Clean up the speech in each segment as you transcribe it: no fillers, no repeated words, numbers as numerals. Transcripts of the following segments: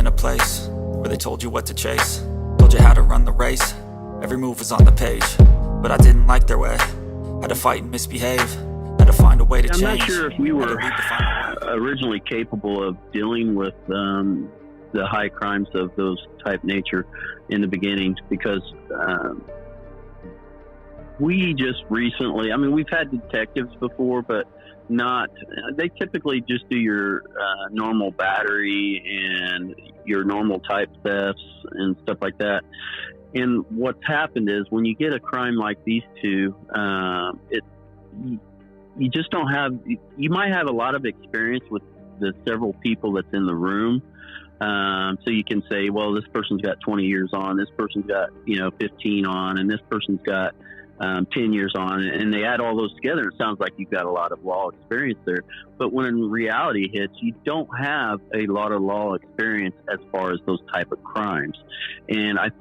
in a place where they told you what to chase, told you how to run the race. Every move was on the page, but I didn't like their way. Had to fight and misbehave, had to find a way to change. I'm not sure if we were originally capable of dealing with the high crimes of those type nature in the beginning, because we just recently, I mean, we've had detectives before, but they typically just do your normal battery and your normal type thefts and stuff like that. And what's happened is, when you get a crime like these two, you just don't have, you might have a lot of experience with the several people that's in the room. So you can say, well, this person's got 20 years on, this person's got, 15 on, and this person's got 10 years on, and they add all those together. It sounds like you've got a lot of law experience there. But when reality hits, you don't have a lot of law experience as far as those type of crimes. And I've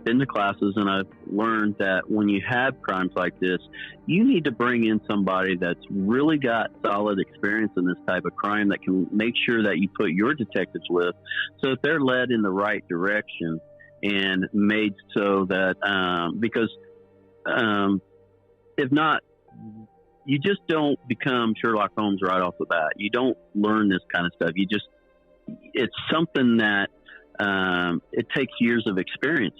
been to classes, and I've learned that when you have crimes like this, you need to bring in somebody that's really got solid experience in this type of crime, that can make sure that you put your detectives with, so that they're led in the right direction and made so that, because if not, you just don't become Sherlock Holmes right off the bat. You don't learn this kind of stuff. It's something that it takes years of experience,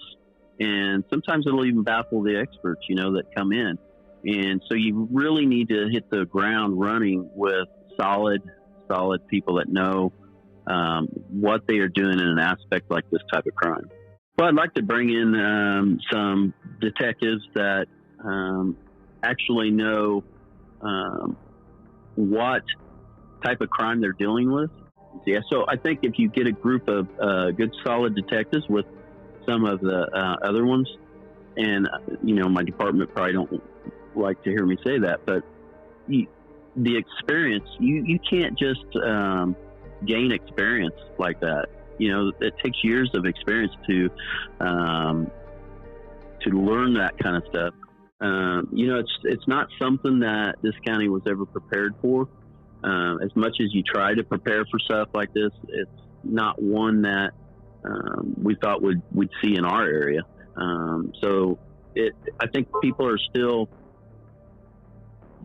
and sometimes it'll even baffle the experts, that come in. And so you really need to hit the ground running with solid people that know what they are doing in an aspect like this type of crime. Well, I'd like to bring in some detectives that actually know what type of crime they're dealing with. Yeah, so I think if you get a group of good, solid detectives with some of the other ones, and my department probably don't like to hear me say that, but the experience, you can't just gain experience like that. It takes years of experience to learn that kind of stuff. It's not something that this county was ever prepared for. As much as you try to prepare for stuff like this, it's not one that we thought we'd see in our area. So I think people are still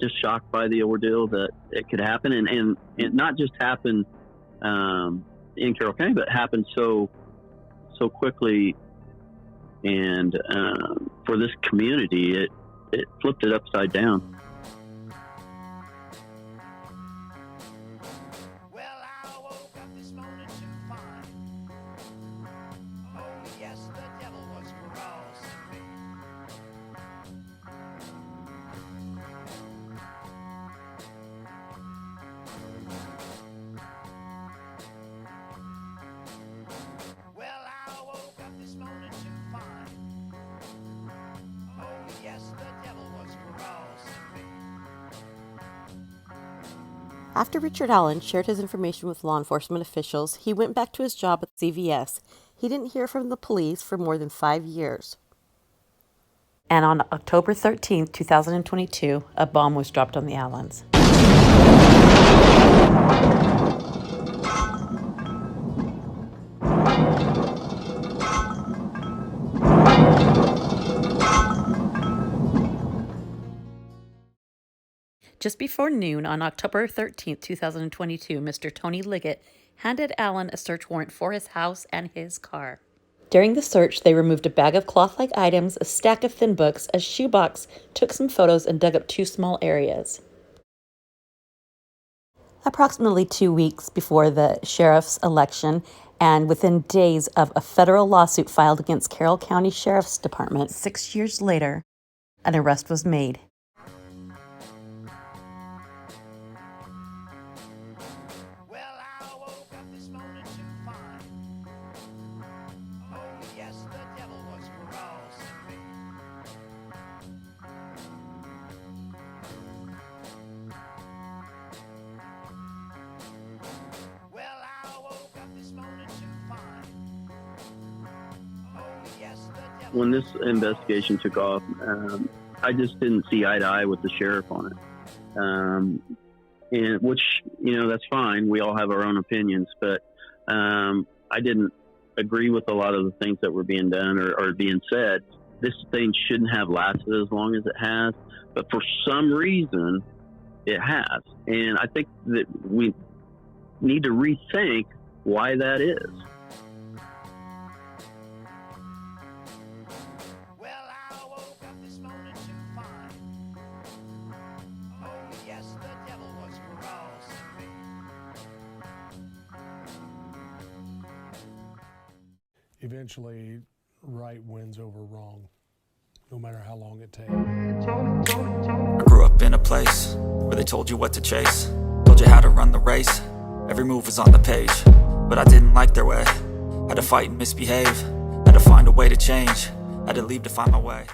just shocked by the ordeal that it could happen, and it not just happen in Carroll County, but happen so quickly. And for this community, it flipped it upside down. After Richard Allen shared his information with law enforcement officials, he went back to his job at CVS. He didn't hear from the police for more than 5 years. And on October 13th, 2022, a bomb was dropped on the Allens. Just before noon on October 13th, 2022, Mr. Tony Liggett handed Allen a search warrant for his house and his car. During the search, they removed a bag of cloth-like items, a stack of thin books, a shoebox, took some photos, and dug up 2 small areas. Approximately 2 weeks before the sheriff's election, and within days of a federal lawsuit filed against Carroll County Sheriff's Department, 6 years later, an arrest was made. When this investigation took off, I just didn't see eye to eye with the sheriff on it. And which, that's fine. We all have our own opinions, but I didn't agree with a lot of the things that were being done or being said. This thing shouldn't have lasted as long as it has, but for some reason it has. And I think that we need to rethink why that is. Well, I woke up this morning to find, oh yes, the devil was crossing me. Eventually, right wins over wrong, no matter how long it takes. I grew up in a place where they told you what to chase, told you how to run the race, every move was on the page. But I didn't like their way, had to fight and misbehave, had to find a way to change, had to leave to find my way.